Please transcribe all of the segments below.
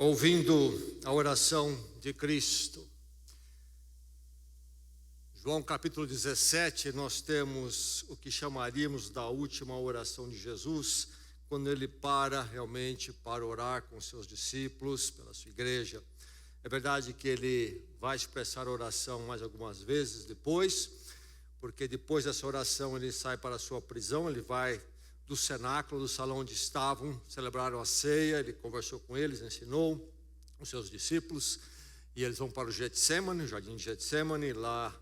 ouvindo a oração de Cristo. João capítulo 17, nós temos o que chamaríamos da última oração de Jesus, quando ele para realmente para orar com seus discípulos, pela sua igreja. É verdade que ele vai expressar a oração mais algumas vezes depois, porque depois dessa oração ele sai para a sua prisão, ele vai do cenáculo, do salão onde estavam, celebraram a ceia, ele conversou com eles, ensinou os seus discípulos, e eles vão para o Getsemane, o jardim de Getsemane, lá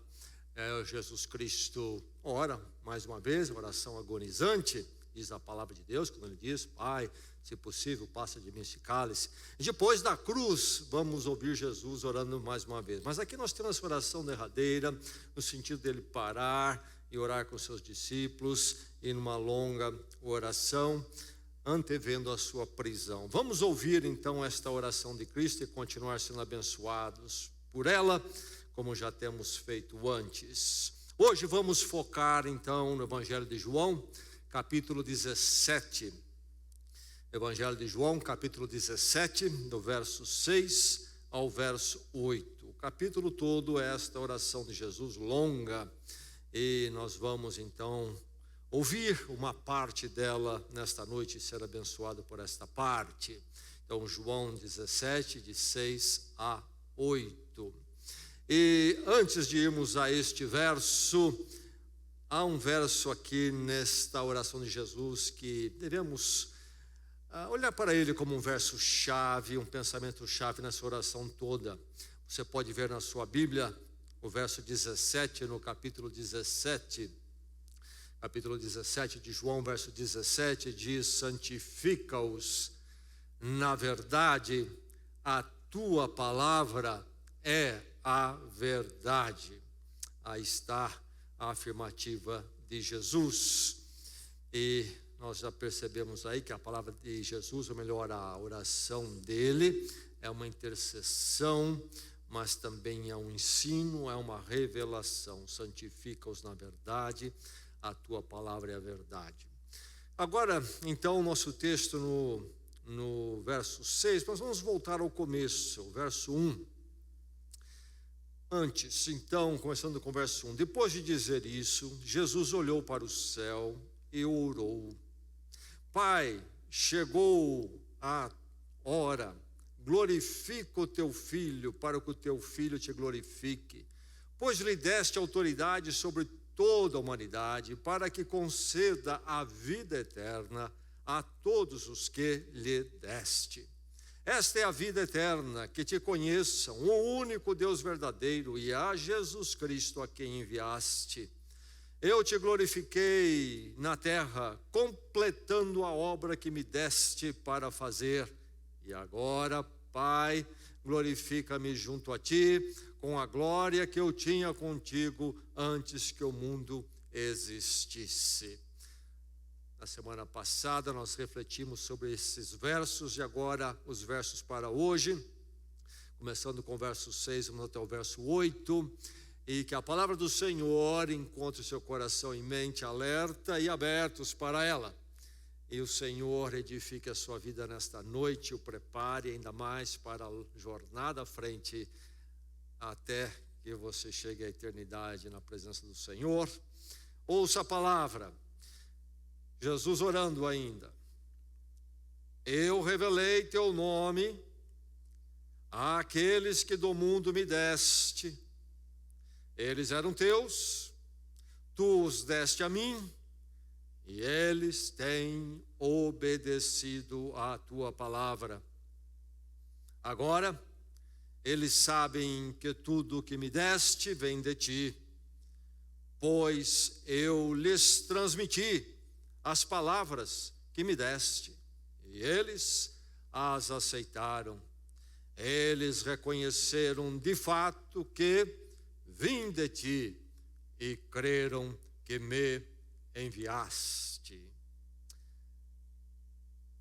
Jesus Cristo ora mais uma vez, oração agonizante, diz a palavra de Deus, quando ele diz: Pai, se possível, passa de mim esse cálice. E depois da cruz, vamos ouvir Jesus orando mais uma vez. Mas aqui nós temos essa oração derradeira, no sentido dele parar e orar com seus discípulos, e numa longa oração, antevendo a sua prisão. Vamos ouvir então esta oração de Cristo e continuar sendo abençoados por ela, como já temos feito antes. Hoje vamos focar então no Evangelho de João, capítulo 17. Evangelho de João, capítulo 17, do verso 6 ao verso 8. O capítulo todo é esta oração de Jesus longa, e nós vamos então ouvir uma parte dela nesta noite e ser abençoado por esta parte. Então, João 17, de 6 a 8. E antes de irmos a este verso, há um verso aqui nesta oração de Jesus que devemos olhar para ele como um verso-chave, um pensamento-chave nessa oração toda. Você pode ver na sua Bíblia o verso 17, no capítulo 17. Capítulo 17 de João, verso 17, diz: santifica-os na verdade, a tua palavra é a verdade. Aí está a afirmativa de Jesus. E nós já percebemos aí que a palavra de Jesus, ou melhor, a oração dele, é uma intercessão, mas também é um ensino, é uma revelação. Santifica-os na verdade, a tua palavra é a verdade. Agora, então, o nosso texto no verso 6, nós vamos voltar ao começo, o verso 1. Antes, então, começando com o verso 1. Depois de dizer isso, Jesus olhou para o céu e orou: Pai, chegou a hora, glorifica o teu Filho, para que o teu Filho te glorifique, pois lhe deste autoridade sobre toda a humanidade, para que conceda a vida eterna a todos os que lhe deste. Esta é a vida eterna, que te conheçam, o único Deus verdadeiro, e a Jesus Cristo a quem enviaste. Eu te glorifiquei na terra, completando a obra que me deste para fazer. E agora, Pai, glorifica-me junto a ti, com a glória que eu tinha contigo antes que o mundo existisse. Na semana passada nós refletimos sobre esses versos, e agora os versos para hoje, começando com o verso 6, vamos até o verso 8, e que a palavra do Senhor encontre seu coração e mente alerta e abertos para ela. E o Senhor edifique a sua vida nesta noite, o prepare ainda mais para a jornada à frente, até que você chegue à eternidade na presença do Senhor. Ouça a palavra. Jesus orando ainda: eu revelei teu nome àqueles que do mundo me deste. Eles eram teus, tu os deste a mim, e eles têm obedecido à tua palavra. Agora, eles sabem que tudo o que me deste vem de ti, pois eu lhes transmiti as palavras que me deste, e eles as aceitaram. Eles reconheceram de fato que vim de ti, e creram que me enviaste.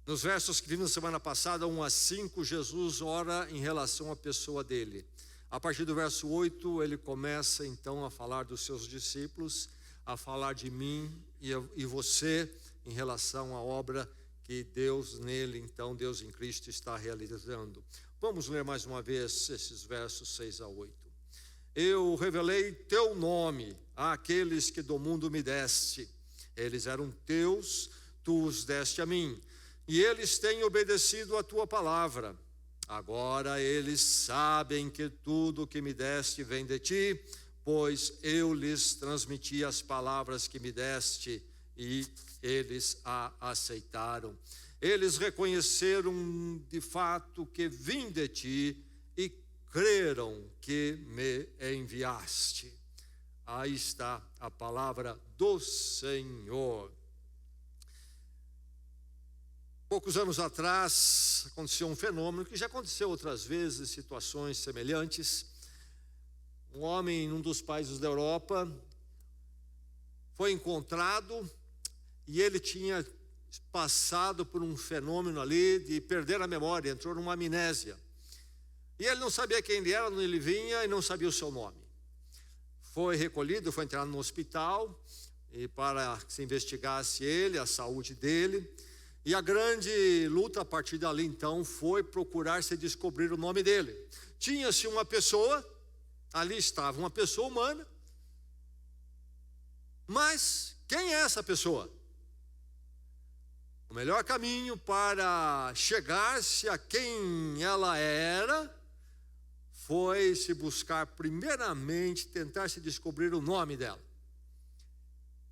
Nos versos que vimos na semana passada, 1 a 5, Jesus ora em relação à pessoa dele. A partir do verso 8, ele começa então a falar dos seus discípulos, a falar de mim e você, em relação à obra que Deus nele, então Deus em Cristo está realizando. Vamos ler mais uma vez esses versos 6 a 8. Eu revelei teu nome àqueles que do mundo me deste. Eles eram teus, tu os deste a mim. E eles têm obedecido a tua palavra. Agora eles sabem que tudo que me deste vem de ti, pois eu lhes transmiti as palavras que me deste e eles a aceitaram. Eles reconheceram de fato que vim de ti e creram que me enviaste. Aí está a palavra do Senhor. Poucos anos atrás aconteceu um fenômeno que já aconteceu outras vezes, situações semelhantes. Um homem em um dos países da Europa foi encontrado e ele tinha passado por um fenômeno ali de perder a memória, entrou numa amnésia. E ele não sabia quem ele era, onde ele vinha e não sabia o seu nome. Foi recolhido, foi internado no hospital e para que se investigasse ele, a saúde dele. E a grande luta a partir dali então foi procurar se descobrir o nome dele. Tinha-se uma pessoa, ali estava uma pessoa humana, mas quem é essa pessoa? O melhor caminho para chegar-se a quem ela era foi se buscar primeiramente tentar se descobrir o nome dela.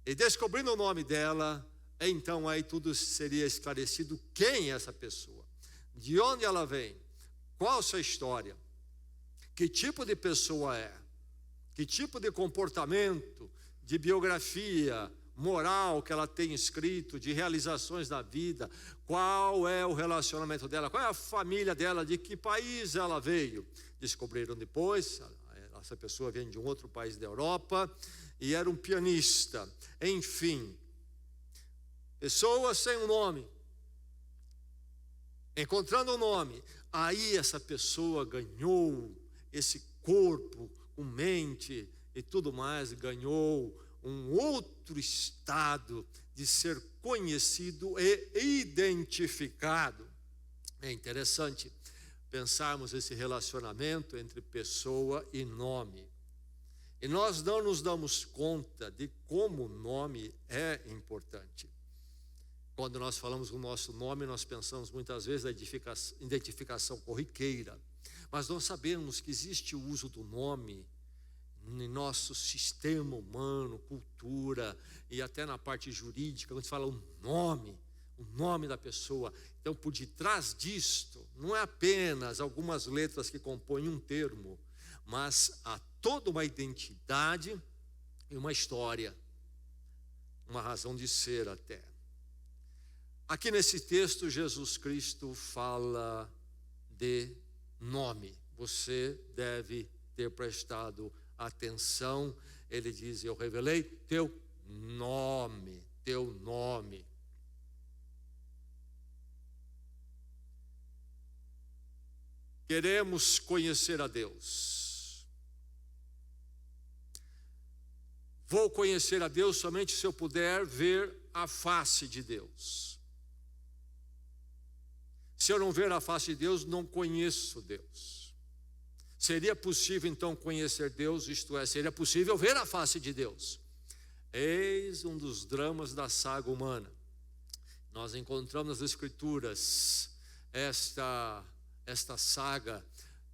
E descobrindo o nome dela, então aí tudo seria esclarecido. Quem é essa pessoa? De onde ela vem? Qual a sua história? Que tipo de pessoa é? Que tipo de comportamento, de biografia, moral que ela tem escrito, de realizações da vida? Qual é o relacionamento dela? Qual é a família dela? De que país ela veio? Descobriram depois, essa pessoa vem de um outro país da Europa e era um pianista. Enfim, pessoa sem um nome, encontrando um nome, aí essa pessoa ganhou esse corpo com mente e tudo mais, ganhou um outro estado de ser conhecido e identificado. É interessante pensarmos esse relacionamento entre pessoa e nome. E nós não nos damos conta de como o nome é importante. Quando nós falamos o nosso nome, nós pensamos muitas vezes na identificação corriqueira. Mas nós sabemos que existe o uso do nome no nosso sistema humano, cultura e até na parte jurídica, quando a gente fala o nome da pessoa. Então, por detrás disto, não é apenas algumas letras que compõem um termo, mas há toda uma identidade e uma história, uma razão de ser até. Aqui nesse texto, Jesus Cristo fala de nome. Você deve ter prestado atenção. Ele diz: eu revelei teu nome, teu nome. Queremos conhecer a Deus. Vou conhecer a Deus somente se eu puder ver a face de Deus. Se eu não ver a face de Deus, não conheço Deus. Seria possível então conhecer Deus, isto é, seria possível ver a face de Deus. Eis um dos dramas da saga humana. Nós encontramos nas Escrituras esta saga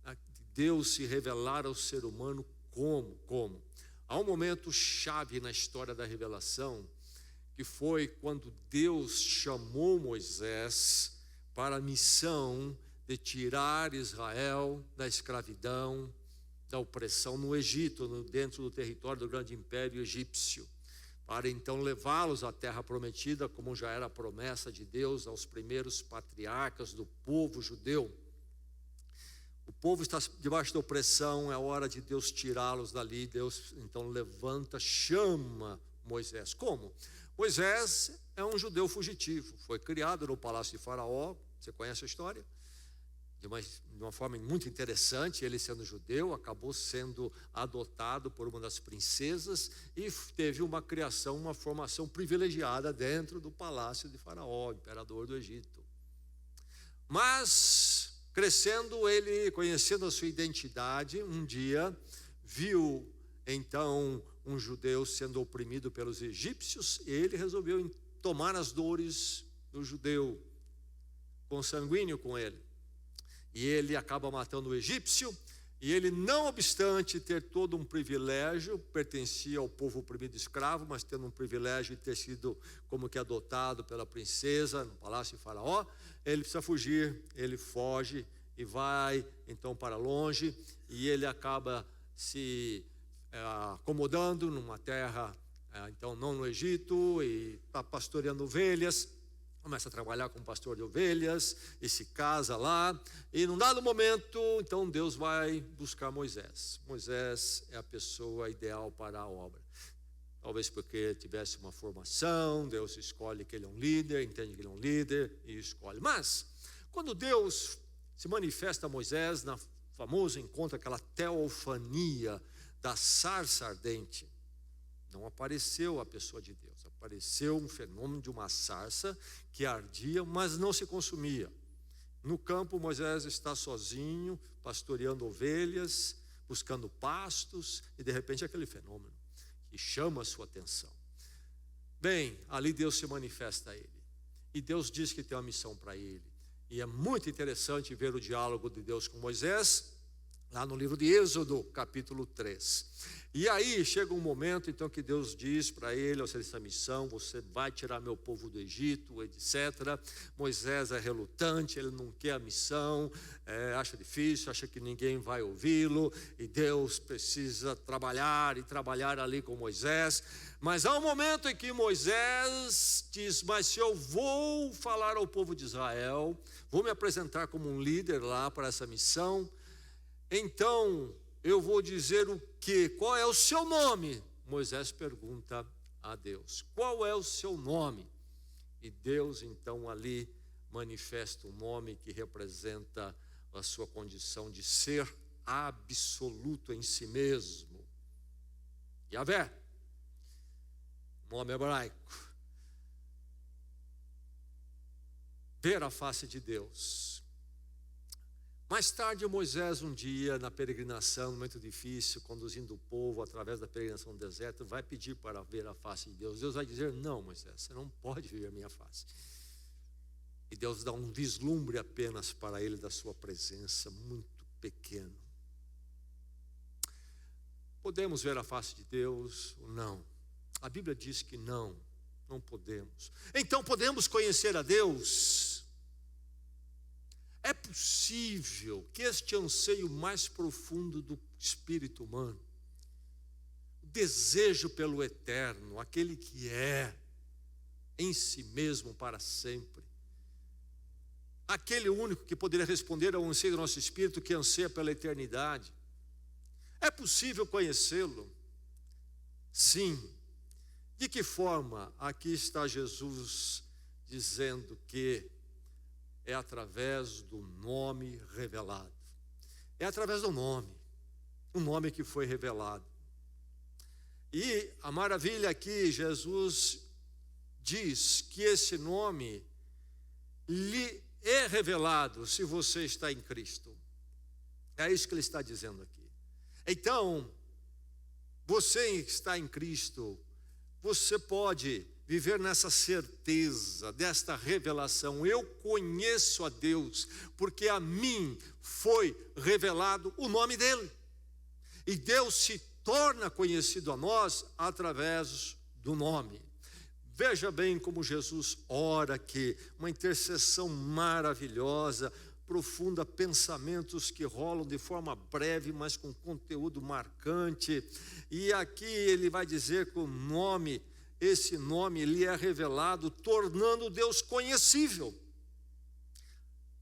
de Deus se revelar ao ser humano como? Há um momento chave na história da revelação, que foi quando Deus chamou Moisés para a missão de tirar Israel da escravidão, da opressão no Egito, dentro do território do grande império egípcio, para então levá-los à terra prometida, como já era a promessa de Deus aos primeiros patriarcas do povo judeu. O povo está debaixo da opressão, é hora de Deus tirá-los dali. Deus então levanta, chama Moisés. Como? Moisés é um judeu fugitivo, foi criado no palácio de Faraó. Você conhece a história? De uma forma muito interessante, ele sendo judeu, acabou sendo adotado por uma das princesas e teve uma criação, uma formação privilegiada dentro do palácio de Faraó, imperador do Egito. Mas Crescendo, ele, conhecendo a sua identidade, um dia viu então um judeu sendo oprimido pelos egípcios, e ele resolveu tomar as dores do judeu, consanguíneo com ele. E ele acaba matando o egípcio, e ele, não obstante ter todo um privilégio, pertencia ao povo oprimido escravo, mas tendo um privilégio de ter sido como que adotado pela princesa no palácio de Faraó, ele precisa fugir, ele foge e vai então para longe, e ele acaba se acomodando numa terra, então não no Egito, e está pastoreando ovelhas. Começa a trabalhar como pastor de ovelhas e se casa lá. E num dado momento, então Deus vai buscar Moisés. Moisés é a pessoa ideal para a obra. Talvez porque tivesse uma formação, Deus escolhe que ele é um líder, entende que ele é um líder e escolhe. Mas, quando Deus se manifesta a Moisés, na famoso encontro, aquela teofania da sarça ardente, não apareceu a pessoa de Deus, apareceu um fenômeno de uma sarça que ardia, mas não se consumia. No campo, Moisés está sozinho, pastoreando ovelhas, buscando pastos, e de repente aquele fenômeno que chama a sua atenção. Bem, ali Deus se manifesta a ele, e Deus diz que tem uma missão para ele, e é muito interessante ver o diálogo de Deus com Moisés, lá no livro de Êxodo, capítulo 3. E aí chega um momento então que Deus diz para ele, ao ser essa missão, você vai tirar meu povo do Egito, etc. Moisés é relutante, ele não quer a missão, acha difícil, acha que ninguém vai ouvi-lo, e Deus precisa trabalhar ali com Moisés. Mas há um momento em que Moisés diz, mas se eu vou falar ao povo de Israel, vou me apresentar como um líder lá para essa missão, então eu vou dizer o quê? Qual é o seu nome? Moisés pergunta a Deus, qual é o seu nome? E Deus então ali manifesta um nome que representa a sua condição de ser absoluto em si mesmo. Yahvé, nome hebraico. Ver a face de Deus. Mais tarde, Moisés, um dia, na peregrinação, um momento difícil, conduzindo o povo através da peregrinação no deserto, vai pedir para ver a face de Deus. Deus vai dizer, não, Moisés, você não pode ver a minha face. E Deus dá um vislumbre apenas para ele da sua presença, muito pequeno. Podemos ver a face de Deus ou não? A Bíblia diz que não podemos. Então podemos conhecer a Deus? É possível que este anseio mais profundo do espírito humano, o desejo pelo eterno, aquele que é em si mesmo para sempre, aquele único que poderia responder ao anseio do nosso espírito que anseia pela eternidade, é possível conhecê-lo? Sim. De que forma? Aqui está Jesus dizendo que é através do nome revelado. É através do nome, um nome que foi revelado. E a maravilha aqui, Jesus diz que esse nome lhe é revelado se você está em Cristo. É isso que ele está dizendo aqui. Então, você está em Cristo, você pode viver nessa certeza, desta revelação. Eu conheço a Deus, porque a mim foi revelado o nome dele. E Deus se torna conhecido a nós através do nome. Veja bem como Jesus ora aqui, uma intercessão maravilhosa, profunda, pensamentos que rolam de forma breve, mas com conteúdo marcante. E aqui ele vai dizer que o nome, esse nome lhe é revelado, tornando Deus conhecível.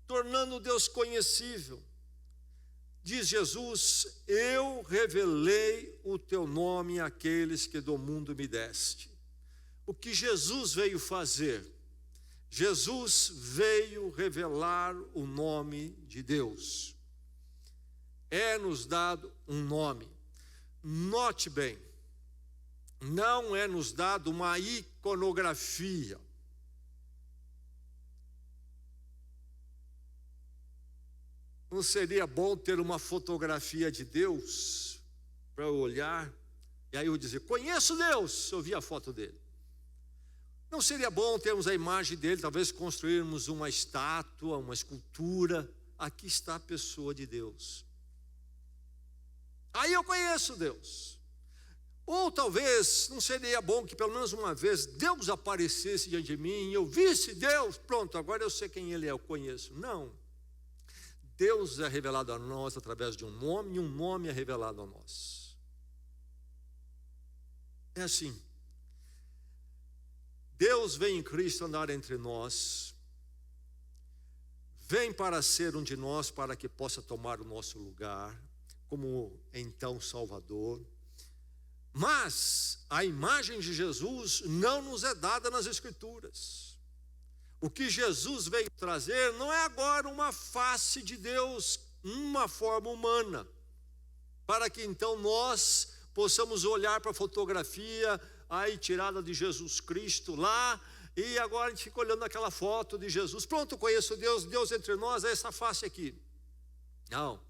Tornando Deus conhecível. Diz Jesus, eu revelei o teu nome àqueles que do mundo me deste. O que Jesus veio fazer? Jesus veio revelar o nome de Deus. É-nos dado um nome. Note bem, não é nos dado uma iconografia. Não seria bom ter uma fotografia de Deus para eu olhar e aí eu dizer, conheço Deus, se eu vi a foto dele? Não seria bom termos a imagem dele, talvez construirmos uma estátua, uma escultura? Aqui está a pessoa de Deus. Aí eu conheço Deus. Ou talvez não seria bom que pelo menos uma vez Deus aparecesse diante de mim e eu visse Deus, pronto, agora eu sei quem Ele é, eu conheço. Não. Deus é revelado a nós através de um nome e um nome é revelado a nós. É assim. Deus vem em Cristo andar entre nós, vem para ser um de nós para que possa tomar o nosso lugar, como então Salvador. Mas a imagem de Jesus não nos é dada nas Escrituras. O que Jesus veio trazer não é agora uma face de Deus, uma forma humana, para que então nós possamos olhar para a fotografia aí tirada de Jesus Cristo lá, e agora a gente fica olhando aquela foto de Jesus, pronto, conheço Deus, Deus entre nós, é essa face aqui. Não,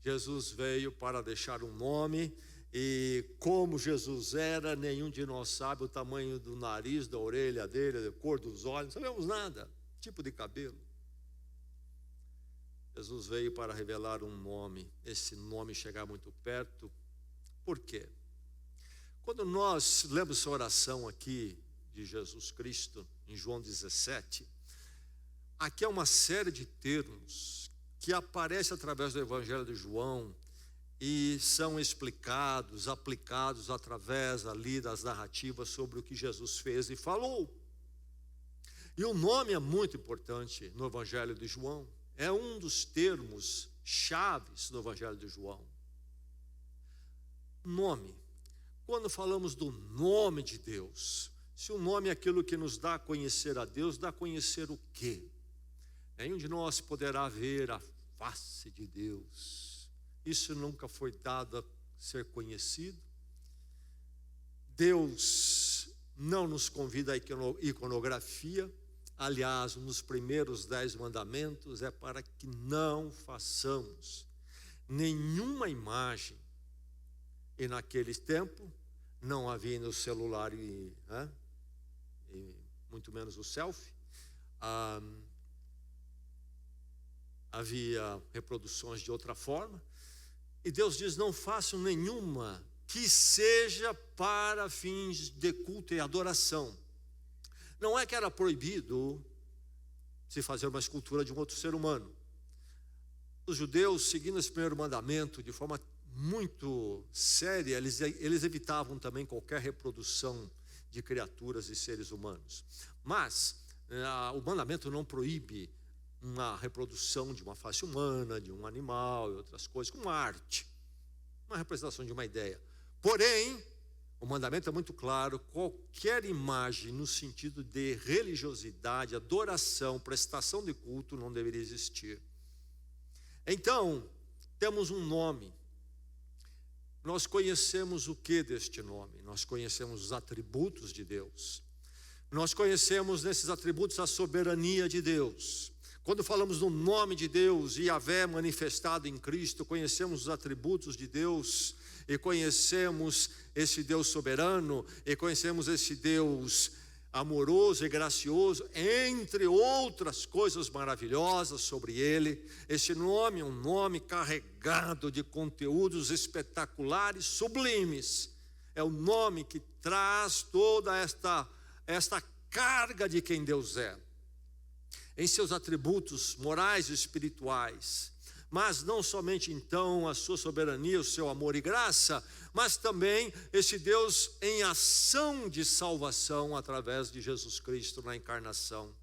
Jesus veio para deixar um nome, e como Jesus era, nenhum de nós sabe o tamanho do nariz, da orelha dele, a cor dos olhos, não sabemos nada, tipo de cabelo. Jesus veio para revelar um nome, esse nome chegar muito perto. Por quê? Quando nós lemos essa oração aqui de Jesus Cristo, em João 17, aqui é uma série de termos que aparecem através do Evangelho de João e são explicados, aplicados através ali das narrativas sobre o que Jesus fez e falou. E o nome é muito importante no Evangelho de João, é um dos termos chaves do Evangelho de João. Nome. Quando falamos do nome de Deus, se o nome é aquilo que nos dá a conhecer a Deus, dá a conhecer o quê? Nenhum de nós poderá ver a face de Deus. Isso nunca foi dado a ser conhecido. Deus não nos convida à iconografia. Aliás, nos primeiros 10 mandamentos é para que não façamos nenhuma imagem. E naquele tempo não havia no celular e muito menos o selfie. Havia reproduções de outra forma. E Deus diz, não façam nenhuma que seja para fins de culto e adoração. Não é que era proibido se fazer uma escultura de um outro ser humano. Os judeus, seguindo esse primeiro mandamento de forma muito séria, eles evitavam também qualquer reprodução de criaturas e seres humanos. Mas o mandamento não proíbe uma reprodução de uma face humana, de um animal e outras coisas, como arte, uma representação de uma ideia. Porém, o mandamento é muito claro, qualquer imagem no sentido de religiosidade, adoração, prestação de culto não deveria existir. Então, temos um nome. Nós conhecemos o que deste nome? Nós conhecemos os atributos de Deus. Nós conhecemos nesses atributos a soberania de Deus. Quando falamos do nome de Deus, Yahvé manifestado em Cristo, conhecemos os atributos de Deus e conhecemos esse Deus soberano e conhecemos esse Deus amoroso e gracioso, entre outras coisas maravilhosas sobre ele. Esse nome é um nome carregado de conteúdos espetaculares, sublimes. É o nome que traz toda esta carga de quem Deus é, em seus atributos morais e espirituais. Mas não somente então a sua soberania, o seu amor e graça, mas também esse Deus em ação de salvação através de Jesus Cristo na encarnação.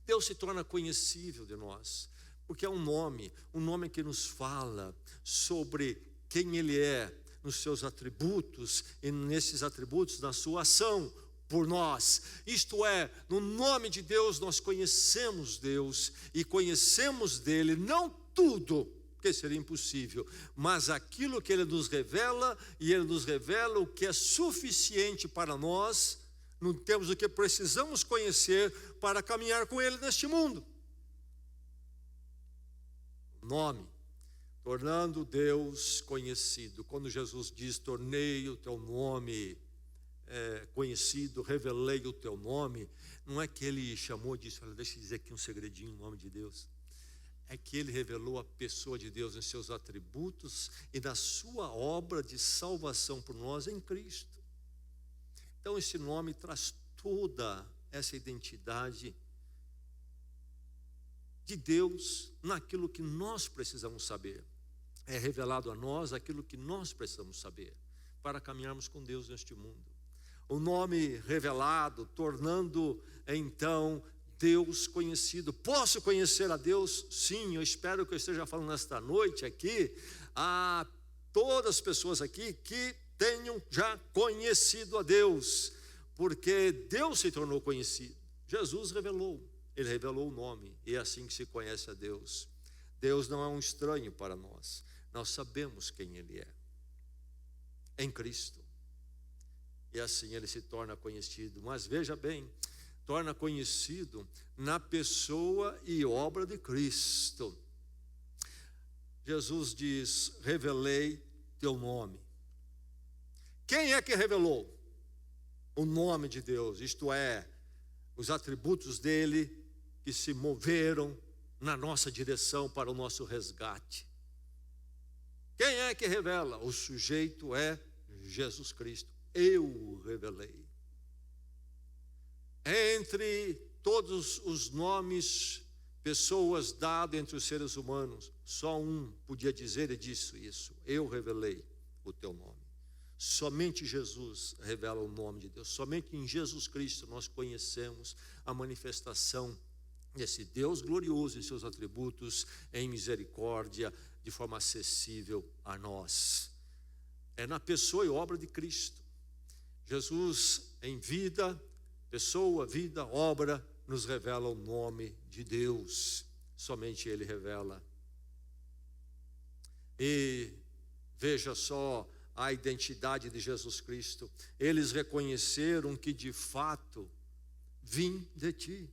Deus se torna conhecível de nós, porque é um nome que nos fala sobre quem Ele é, nos seus atributos e nesses atributos na sua ação por nós. Isto é, no nome de Deus nós conhecemos Deus e conhecemos dele não tudo, porque seria impossível, mas aquilo que ele nos revela, e ele nos revela o que é suficiente para nós, não temos o que precisamos conhecer para caminhar com ele neste mundo. O nome, tornando Deus conhecido. Quando Jesus diz, tornei o teu nome conhecido, revelei o teu nome, não é que ele chamou disso, deixa eu dizer aqui um segredinho, o nome de Deus. É que ele revelou a pessoa de Deus em seus atributos e na sua obra de salvação por nós em Cristo. Então esse nome traz toda essa identidade de Deus naquilo que nós precisamos saber. É revelado a nós aquilo que nós precisamos saber para caminharmos com Deus neste mundo. O nome revelado, tornando então Deus conhecido. Posso conhecer a Deus? Sim, eu espero que eu esteja falando nesta noite aqui a todas as pessoas aqui que tenham já conhecido a Deus, porque Deus se tornou conhecido. Jesus revelou, ele revelou o nome, e é assim que se conhece a Deus. Deus não é um estranho para nós, nós sabemos quem ele é, em Cristo. E assim ele se torna conhecido. Mas veja bem, torna conhecido na pessoa e obra de Cristo. Jesus diz, revelei teu nome. Quem é que revelou? O nome de Deus, isto é, os atributos dele que se moveram na nossa direção para o nosso resgate. Quem é que revela? O sujeito é Jesus Cristo. Eu revelei. Entre todos os nomes, pessoas dados entre os seres humanos, só um podia dizer e disse isso: eu revelei o teu nome. Somente Jesus revela o nome de Deus. Somente em Jesus Cristo nós conhecemos a manifestação desse Deus glorioso em seus atributos, em misericórdia, de forma acessível a nós. É na pessoa e obra de Cristo. Jesus em vida, pessoa, vida, obra, nos revela o nome de Deus. Somente ele revela. E veja só a identidade de Jesus Cristo. Eles reconheceram que de fato vim de ti.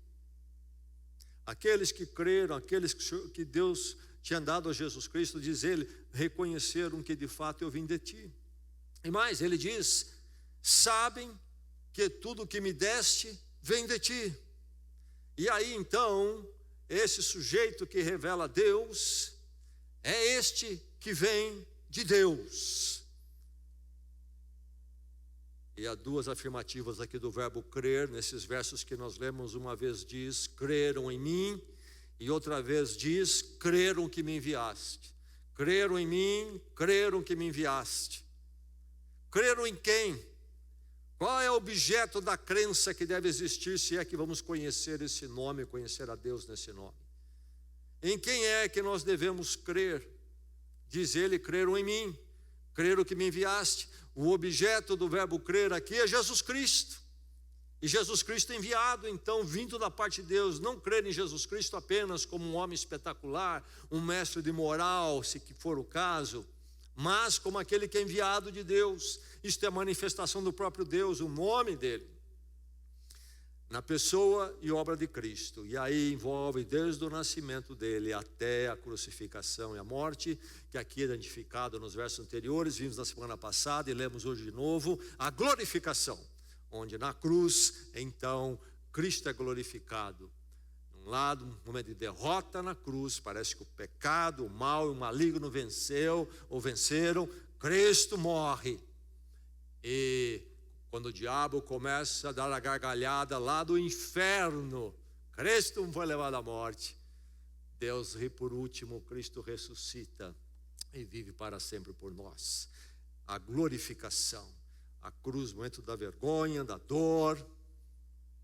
Aqueles que creram, aqueles que Deus tinha dado a Jesus Cristo, diz ele, reconheceram que de fato eu vim de ti. E mais, ele diz, sabem que tudo que me deste vem de ti. E aí então, esse sujeito que revela Deus, é este que vem de Deus. E há duas afirmativas aqui do verbo crer, nesses versos que nós lemos. Uma vez diz, creram em mim, e outra vez diz, creram que me enviaste. Creram em mim, creram que me enviaste. Creram em quem? Qual é o objeto da crença que deve existir, se é que vamos conhecer esse nome, conhecer a Deus nesse nome? Em quem é que nós devemos crer? Diz ele, creram em mim, creram que me enviaste. O objeto do verbo crer aqui é Jesus Cristo. E Jesus Cristo enviado, então, vindo da parte de Deus. Não crer em Jesus Cristo apenas como um homem espetacular, um mestre de moral, se que for o caso, mas como aquele que é enviado de Deus. Isto é a manifestação do próprio Deus, o nome dele, na pessoa e obra de Cristo. E aí envolve desde o nascimento dele até a crucificação e a morte, que aqui é identificado nos versos anteriores, vimos na semana passada e lemos hoje de novo, a glorificação, onde na cruz, então, Cristo é glorificado. De um lado, um momento de derrota na cruz, parece que o pecado, o mal e o maligno venceram, Cristo morre. E quando o diabo começa a dar a gargalhada lá do inferno, Cristo foi levado à morte, Deus ri por último, Cristo ressuscita e vive para sempre por nós. A glorificação, a cruz, o momento da vergonha, da dor,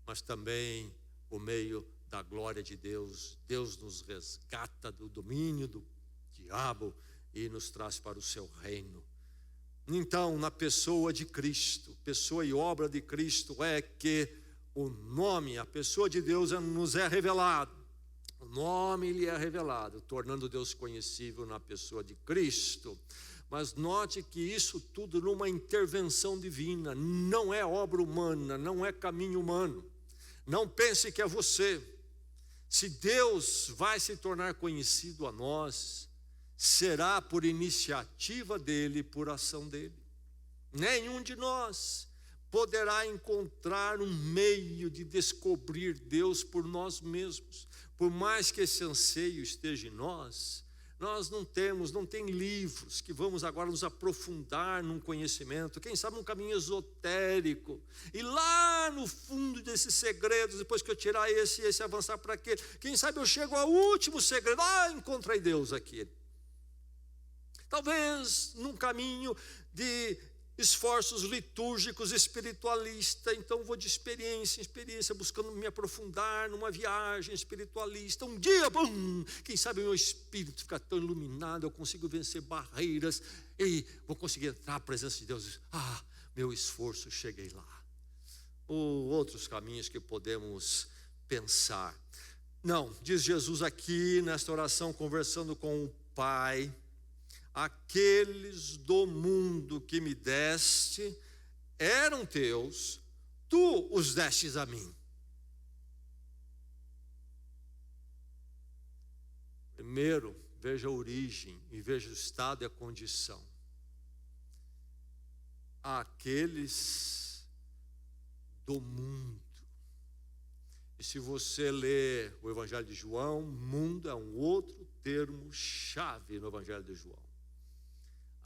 mas também o meio da glória de Deus. Deus nos resgata do domínio do diabo e nos traz para o seu reino. Então, na pessoa de Cristo, pessoa e obra de Cristo, é que o nome, a pessoa de Deus nos é revelado. O nome lhe é revelado, tornando Deus conhecível na pessoa de Cristo. Mas note que isso tudo numa intervenção divina, não é obra humana, não é caminho humano. Não pense que é você. Se Deus vai se tornar conhecido a nós, será por iniciativa dele, por ação dele. Nenhum de nós poderá encontrar um meio de descobrir Deus por nós mesmos. Por mais que esse anseio esteja em nós não tem livros que vamos agora nos aprofundar num conhecimento, quem sabe num caminho esotérico, e lá no fundo desses segredos, depois que eu tirar esse avançar para aquele, quem sabe eu chego ao último segredo, encontrei Deus aqui. Talvez num caminho de esforços litúrgicos, espiritualista, então vou de experiência em experiência, buscando me aprofundar numa viagem espiritualista. Um dia, quem sabe o meu espírito fica tão iluminado, eu consigo vencer barreiras e vou conseguir entrar na presença de Deus. Meu esforço, cheguei lá. Ou outros caminhos que podemos pensar. Não, diz Jesus aqui nesta oração, conversando com o Pai: aqueles do mundo que me deste eram teus, tu os destes a mim. Primeiro, veja a origem e veja o estado e a condição. Aqueles do mundo. E se você ler o Evangelho de João, mundo é um outro termo chave no Evangelho de João.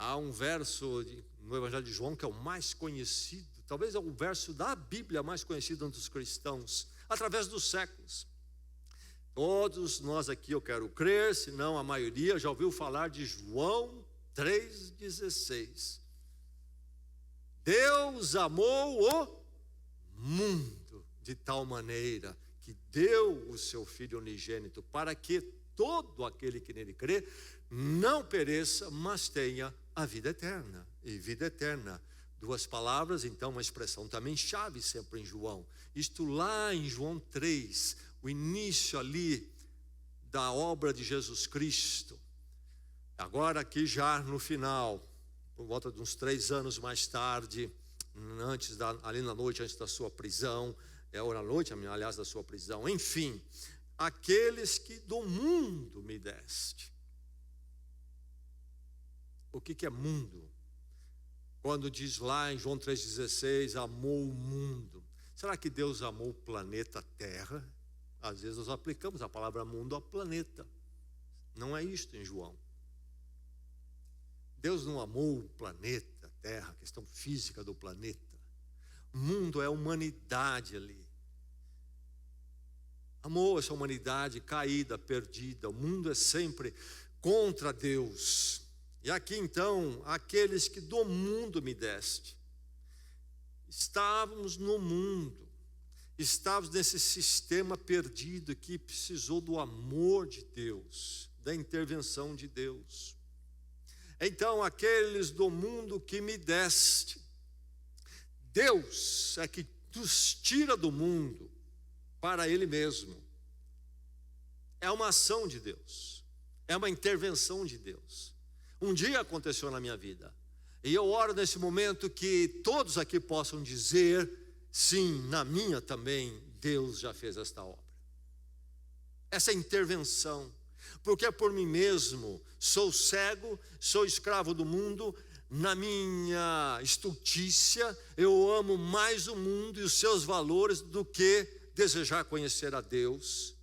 Há um verso no Evangelho de João que é o mais conhecido, talvez é o verso da Bíblia mais conhecido entre os cristãos, através dos séculos. Todos nós aqui, eu quero crer, se não a maioria, já ouviu falar de João 3,16. Deus amou o mundo de tal maneira que deu o seu Filho unigênito, para que todo aquele que nele crê não pereça, mas tenha a vida eterna. E vida eterna, duas palavras, então uma expressão também chave sempre em João. Isto lá em João 3, o início ali da obra de Jesus Cristo. Agora aqui já no final, por volta de uns 3 anos mais tarde, ali na noite antes da sua prisão, na noite, aliás, da sua prisão, enfim, aqueles que do mundo me deste. O que é mundo? Quando diz lá em João 3,16, amou o mundo. Será que Deus amou o planeta Terra? Às vezes nós aplicamos a palavra mundo ao planeta. Não é isto em João. Deus não amou o planeta Terra, a questão física do planeta. Mundo é a humanidade ali. Amou essa humanidade caída, perdida. O mundo é sempre contra Deus. E aqui então, aqueles que do mundo me deste. Estávamos no mundo, estávamos nesse sistema perdido que precisou do amor de Deus, da intervenção de Deus. Então, aqueles do mundo que me deste, Deus é que nos tira do mundo para Ele mesmo. É uma ação de Deus, é uma intervenção de Deus. Um dia aconteceu na minha vida, e eu oro nesse momento que todos aqui possam dizer, sim, na minha também, Deus já fez esta obra. Essa intervenção, porque por mim mesmo sou cego, sou escravo do mundo, na minha estultícia, eu amo mais o mundo e os seus valores do que desejar conhecer a Deus,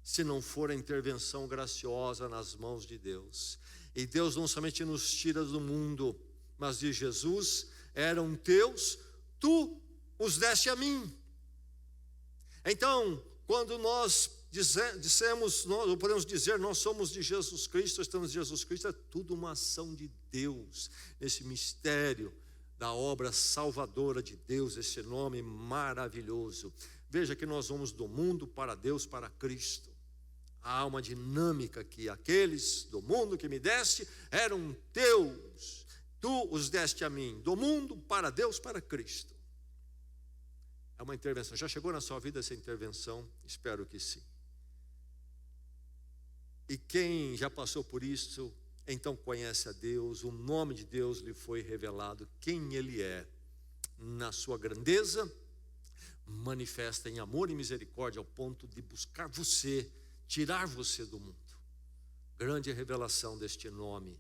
se não for a intervenção graciosa nas mãos de Deus. E Deus não somente nos tira do mundo, mas diz Jesus, eram teus, tu os deste a mim. Então, quando nós dissemos, nós podemos dizer, nós somos de Jesus Cristo, estamos de Jesus Cristo, é tudo uma ação de Deus, nesse mistério da obra salvadora de Deus, esse nome maravilhoso. Veja que nós vamos do mundo para Deus, para Cristo. Há uma dinâmica que aqueles do mundo que me deste eram teus, tu os deste a mim, do mundo para Deus, para Cristo. É uma intervenção. Já chegou na sua vida essa intervenção? Espero que sim. E quem já passou por isso, então conhece a Deus, o nome de Deus lhe foi revelado, quem Ele é, na sua grandeza, manifesta em amor e misericórdia ao ponto de buscar você, tirar você do mundo. Grande revelação deste nome.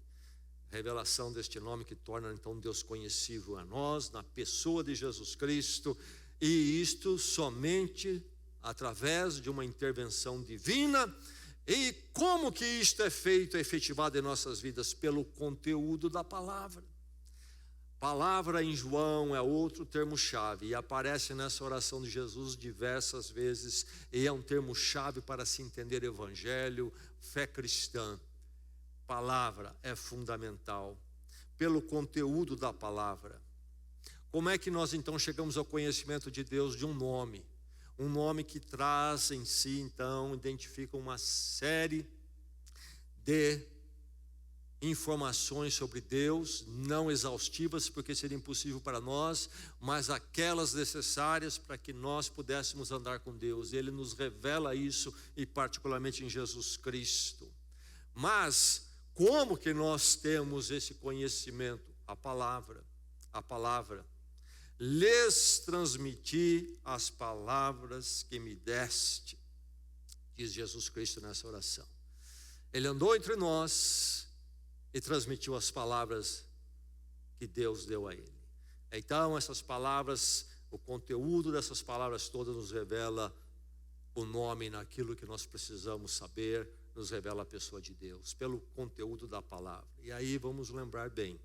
Revelação deste nome que torna então Deus conhecível a nós, na pessoa de Jesus Cristo, e isto somente através de uma intervenção divina. E como que isto é feito, é efetivado em nossas vidas? Pelo conteúdo da palavra. Palavra em João é outro termo-chave, e aparece nessa oração de Jesus diversas vezes, e é um termo-chave para se entender evangelho, fé cristã. Palavra é fundamental, pelo conteúdo da palavra. Como é que nós então chegamos ao conhecimento de Deus de um nome? Um nome que traz em si, então, identifica uma série de informações sobre Deus, não exaustivas, porque seria impossível para nós, mas aquelas necessárias para que nós pudéssemos andar com Deus. Ele nos revela isso, e particularmente em Jesus Cristo. Mas como que nós temos esse conhecimento? A palavra. Lhes transmiti as palavras que me deste, diz Jesus Cristo nessa oração. Ele andou entre nós e transmitiu as palavras que Deus deu a ele. Então essas palavras, o conteúdo dessas palavras todas nos revela o nome naquilo que nós precisamos saber, nos revela a pessoa de Deus, pelo conteúdo da palavra. E aí vamos lembrar bem,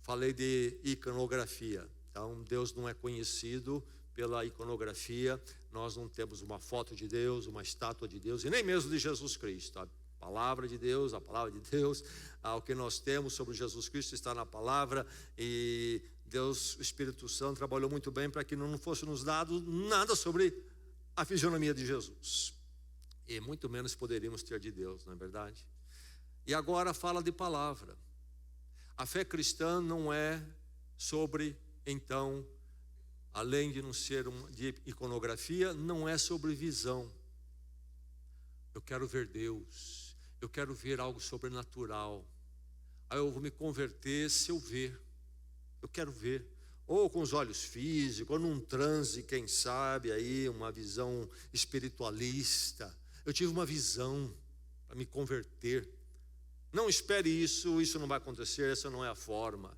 falei de iconografia. Então Deus não é conhecido pela iconografia, nós não temos uma foto de Deus, uma estátua de Deus, e nem mesmo de Jesus Cristo. A palavra de Deus, o que nós temos sobre Jesus Cristo está na palavra, e Deus, o Espírito Santo, trabalhou muito bem para que não fosse nos dado nada sobre a fisionomia de Jesus. E muito menos poderíamos ter de Deus, não é verdade? E agora fala de palavra. A fé cristã não é sobre, então, além de não ser de iconografia, não é sobre visão. Eu quero ver Deus, eu quero ver algo sobrenatural. Aí eu vou me converter se eu ver. Eu quero ver. Ou com os olhos físicos, ou num transe, quem sabe, aí uma visão espiritualista. Eu tive uma visão para me converter. Não espere isso não vai acontecer, essa não é a forma.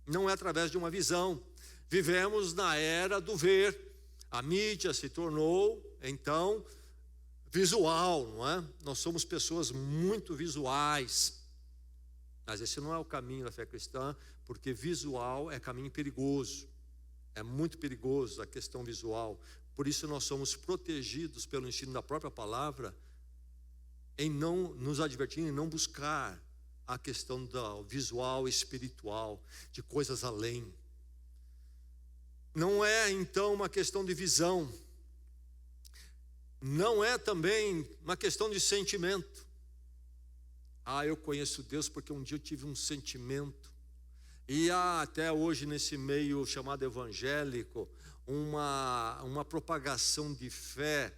Não é através de uma visão. Vivemos na era do ver. A mídia se tornou, então, visual, não é? Nós somos pessoas muito visuais. Mas esse não é o caminho da fé cristã, porque visual é caminho perigoso. É muito perigoso a questão visual. Por isso nós somos protegidos pelo ensino da própria palavra, em não nos advertir, em não buscar a questão do visual espiritual, de coisas além. Não é então uma questão de visão. Não é também uma questão de sentimento. Eu conheço Deus porque um dia eu tive um sentimento. E há até hoje nesse meio chamado evangélico uma propagação de fé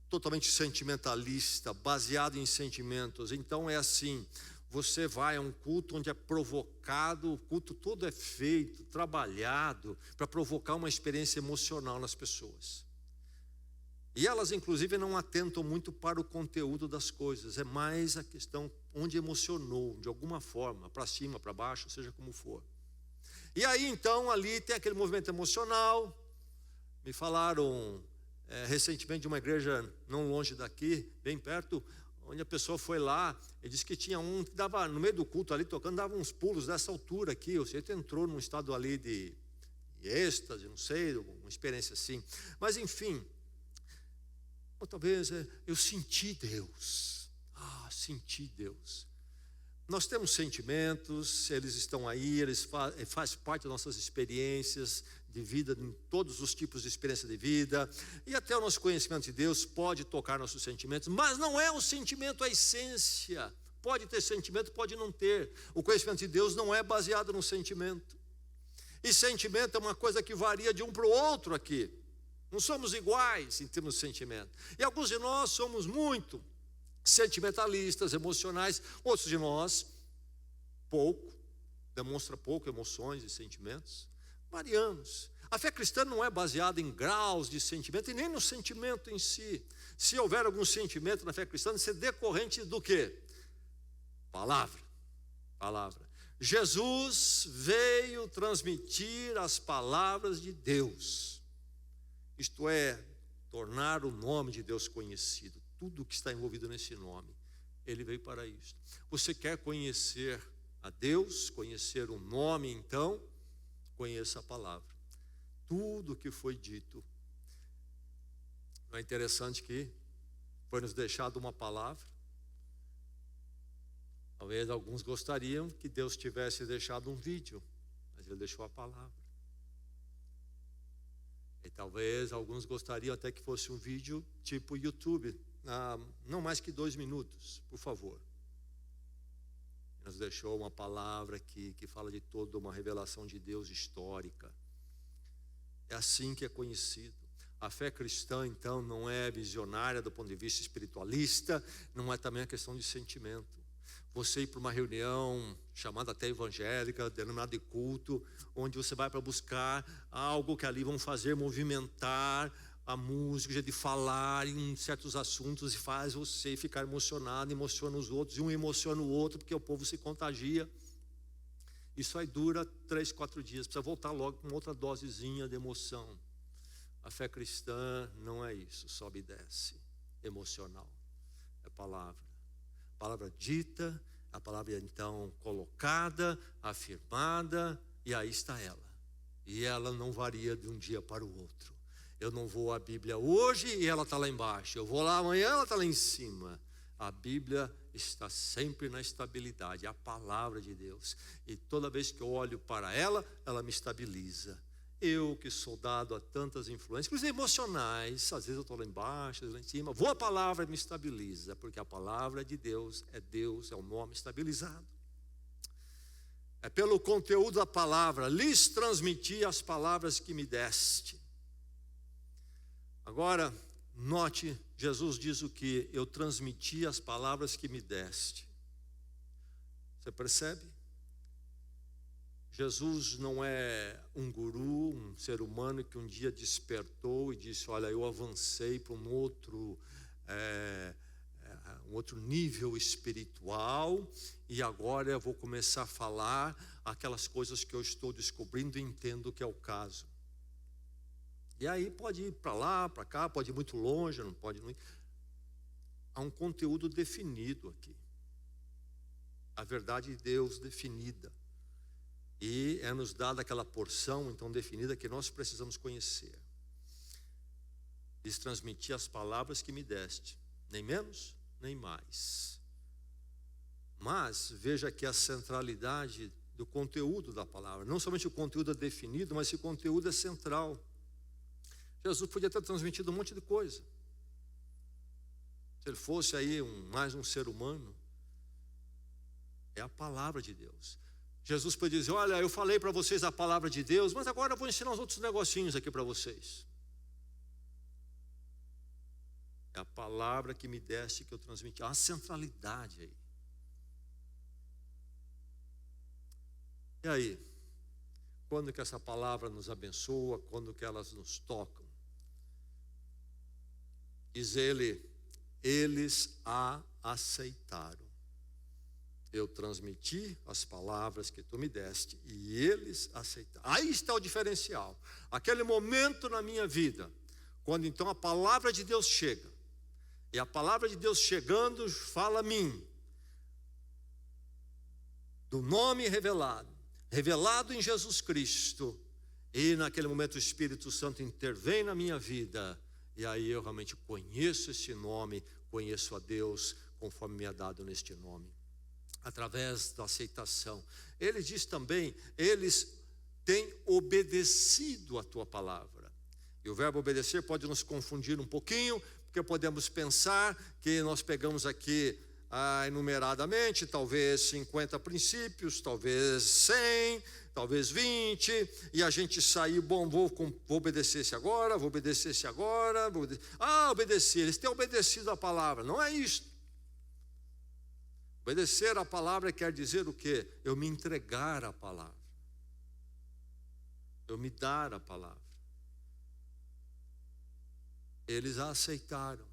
totalmente sentimentalista, baseado em sentimentos. Então é assim, você vai a um culto onde é provocado, o culto todo é feito, trabalhado para provocar uma experiência emocional nas pessoas. E elas inclusive não atentam muito para o conteúdo das coisas, é mais a questão onde emocionou, de alguma forma, para cima, para baixo, seja como for. E aí então ali tem aquele movimento emocional. Me falaram recentemente de uma igreja não longe daqui, bem perto, onde a pessoa foi lá e disse que tinha um que dava, no meio do culto ali tocando, dava uns pulos dessa altura aqui, ou seja, ele entrou num estado ali de êxtase, não sei, uma experiência assim. Mas enfim, ou talvez eu senti Deus. Senti Deus. Nós temos sentimentos, eles estão aí, eles fazem parte das nossas experiências de vida, em todos os tipos de experiência de vida, e até o nosso conhecimento de Deus pode tocar nossos sentimentos, mas não é o sentimento a essência. Pode ter sentimento, pode não ter. O conhecimento de Deus não é baseado no sentimento. E sentimento é uma coisa que varia de um para o outro aqui. Não somos iguais em termos de sentimento. E alguns de nós somos muito sentimentalistas, emocionais. Outros de nós, demonstra pouco emoções e sentimentos. Variamos. A fé cristã não é baseada em graus de sentimento e nem no sentimento em si. Se houver algum sentimento na fé cristã, isso é decorrente do quê? Palavra. Jesus veio transmitir as palavras de Deus. Isto é, tornar o nome de Deus conhecido. Tudo que está envolvido nesse nome. Ele veio para isso. Você quer conhecer a Deus, conhecer o nome, então, conheça a palavra. Tudo que foi dito. Não é interessante que foi nos deixado uma palavra? Talvez alguns gostariam que Deus tivesse deixado um vídeo, mas Ele deixou a palavra. E talvez alguns gostariam até que fosse um vídeo tipo YouTube, não mais que 2 minutos, por favor. Nos deixou uma palavra que fala de toda uma revelação de Deus histórica. É assim que é conhecido. A fé cristã, então, não é visionária do ponto de vista espiritualista, não é também a questão de sentimento. Você ir para uma reunião chamada até evangélica, denominada de culto, onde você vai para buscar algo que ali vão fazer movimentar a música, o jeito de falar em certos assuntos, e faz você ficar emocionado, emociona os outros, e um emociona o outro, porque o povo se contagia. Isso aí dura 3, 4 dias, precisa voltar logo com outra dosezinha de emoção. A fé cristã não é isso, sobe e desce, emocional, é palavra. Palavra dita, a palavra então colocada, afirmada, e aí está ela. E ela não varia de um dia para o outro. Eu não vou à Bíblia hoje e ela está lá embaixo. Eu vou lá amanhã, ela está lá em cima. A Bíblia está sempre na estabilidade, a palavra de Deus. E toda vez que eu olho para ela, ela me estabiliza. Eu que sou dado a tantas influências, inclusive emocionais, às vezes eu estou lá embaixo, lá em cima, vou à palavra e me estabiliza, porque a palavra de Deus, é o nome estabilizado. É pelo conteúdo da palavra, lhes transmiti as palavras que me deste. Agora, note, Jesus diz o que? Eu transmiti as palavras que me deste. Você percebe? Jesus não é um guru, um ser humano que um dia despertou e disse, olha, eu avancei para um outro nível espiritual e agora eu vou começar a falar aquelas coisas que eu estou descobrindo e entendo que é o caso. E aí pode ir para lá, para cá, pode ir muito longe, não pode ir. Há um conteúdo definido aqui. A verdade de Deus definida. E é nos dada aquela porção então definida que nós precisamos conhecer. Lhes transmiti as palavras que me deste, nem menos, nem mais. Mas veja aqui a centralidade do conteúdo da palavra. Não somente o conteúdo é definido, mas esse conteúdo é central. Jesus podia ter transmitido um monte de coisa. Se ele fosse aí mais um ser humano, é a palavra de Deus. Jesus pode dizer, olha, eu falei para vocês a palavra de Deus, mas agora eu vou ensinar uns outros negocinhos aqui para vocês. É a palavra que me deste, que eu transmiti. Há uma centralidade aí. E aí? Quando que essa palavra nos abençoa? Quando que elas nos tocam? Diz ele, eles a aceitaram. Eu transmiti as palavras que tu me deste e eles aceitaram. Aí está o diferencial. Aquele momento na minha vida, quando então a palavra de Deus chega. E a palavra de Deus chegando fala a mim. Do nome revelado. Revelado em Jesus Cristo. E naquele momento o Espírito Santo intervém na minha vida. E aí eu realmente conheço esse nome, conheço a Deus conforme me é dado neste nome. Através da aceitação. Ele diz também, eles têm obedecido a tua palavra. E o verbo obedecer pode nos confundir um pouquinho, porque podemos pensar que nós pegamos aqui enumeradamente, talvez 50 princípios, talvez 100, talvez 20, e a gente sair, bom, vou obedecer esse agora, vou obedecer esse agora, obedecer, eles têm obedecido a palavra, não é isso. Obedecer a palavra quer dizer o quê? Eu me entregar à palavra. eu me dar a palavra. Eles a aceitaram.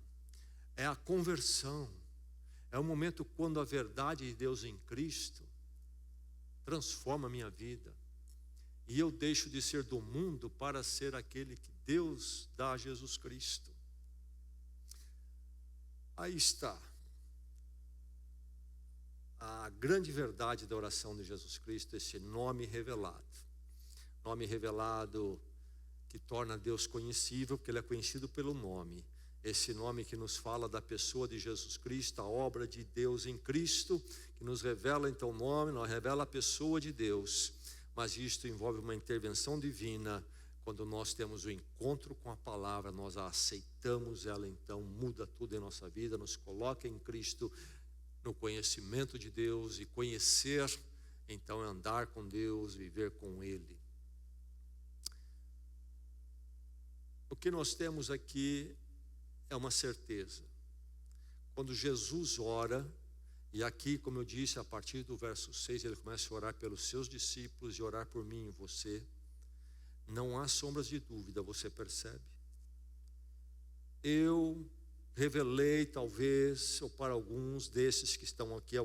É a conversão. É o momento quando a verdade de Deus em Cristo transforma a minha vida. E eu deixo de ser do mundo para ser aquele que Deus dá a Jesus Cristo. Aí está a grande verdade da oração de Jesus Cristo, esse nome revelado. Nome revelado que torna Deus conhecível, porque Ele é conhecido pelo nome. Esse nome que nos fala da pessoa de Jesus Cristo, a obra de Deus em Cristo, que nos revela então o nome, nos revela a pessoa de Deus. Mas isto envolve uma intervenção divina. Quando nós temos o encontro com a palavra, nós a aceitamos, ela então muda tudo em nossa vida, nos coloca em Cristo, no conhecimento de Deus, e conhecer, então é andar com Deus, viver com Ele. O que nós temos aqui é uma certeza. Quando Jesus ora, e aqui, como eu disse, a partir do verso 6, ele começa a orar pelos seus discípulos e orar por mim e você. Não há sombras de dúvida, você percebe? Eu revelei, talvez, ou para alguns desses que estão aqui,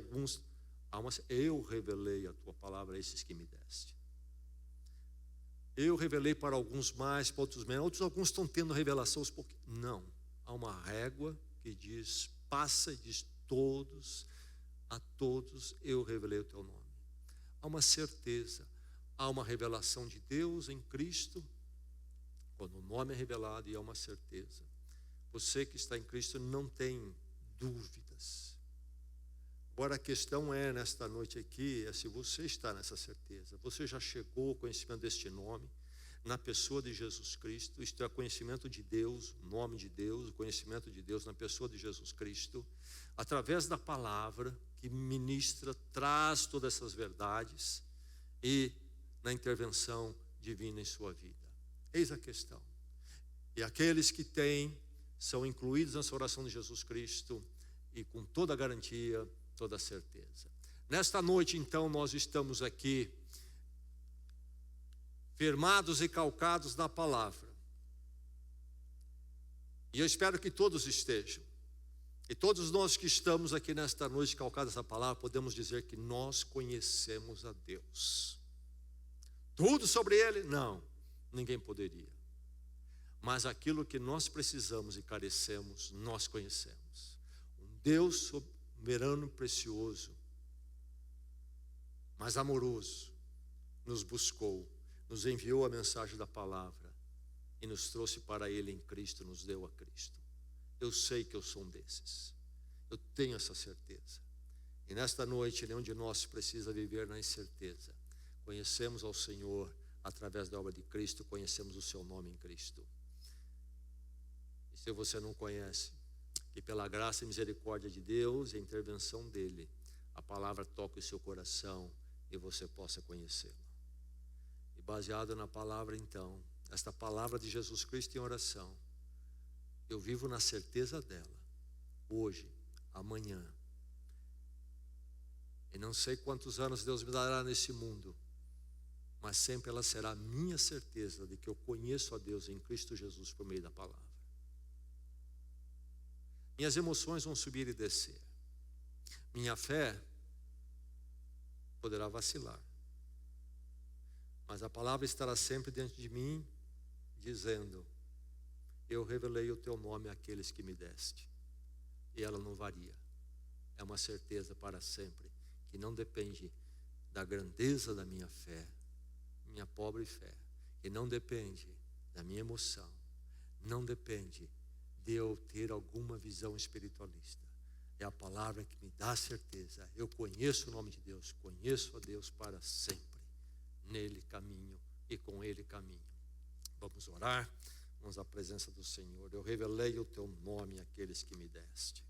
eu revelei a tua palavra a esses que me deste. Eu revelei para alguns mais, para outros menos. Alguns estão tendo revelação aos pouquinhos. Não. Há uma régua que diz, passa e diz a todos eu revelei o teu nome. Há uma certeza, há uma revelação de Deus em Cristo, quando o nome é revelado, e há uma certeza. Você que está em Cristo não tem dúvidas. Agora a questão é, nesta noite aqui, é se você está nessa certeza. Você já chegou ao conhecimento deste nome, na pessoa de Jesus Cristo. Isto é, conhecimento de Deus, o nome de Deus, o conhecimento de Deus na pessoa de Jesus Cristo, através da palavra que ministra, traz todas essas verdades, e na intervenção divina em sua vida. Eis a questão. E aqueles que têm, são incluídos nessa oração de Jesus Cristo, e com toda a garantia, toda a certeza. Nesta noite, então, nós estamos aqui firmados e calcados na palavra. E eu espero que todos estejam. E todos nós que estamos aqui nesta noite calcados na palavra, podemos dizer que nós conhecemos a Deus. Tudo sobre Ele? Não, ninguém poderia. Mas aquilo que nós precisamos e carecemos, nós conhecemos. Um Deus soberano, precioso, mas amoroso, nos buscou, nos enviou a mensagem da palavra e nos trouxe para Ele em Cristo, nos deu a Cristo. Eu sei que eu sou um desses. Eu tenho essa certeza. E nesta noite, nenhum de nós precisa viver na incerteza. Conhecemos ao Senhor através da obra de Cristo, conhecemos o seu nome em Cristo. E se você não conhece, que pela graça e misericórdia de Deus e a intervenção dEle, a palavra toque o seu coração e você possa conhecê-la. E baseado na palavra, então, esta palavra de Jesus Cristo em oração, eu vivo na certeza dela, hoje, amanhã. E não sei quantos anos Deus me dará nesse mundo, mas sempre ela será a minha certeza de que eu conheço a Deus em Cristo Jesus por meio da palavra. Minhas emoções vão subir e descer. Minha fé poderá vacilar. Mas a palavra estará sempre diante de mim, dizendo, eu revelei o teu nome àqueles que me deste. E ela não varia. É uma certeza para sempre, que não depende da grandeza da minha fé, minha pobre fé, e não depende da minha emoção, não depende de eu ter alguma visão espiritualista. É a palavra que me dá certeza. Eu conheço o nome de Deus, conheço a Deus para sempre. Nele caminho e com Ele caminho. Vamos orar, vamos à presença do Senhor. Eu revelei o teu nome àqueles que me deste.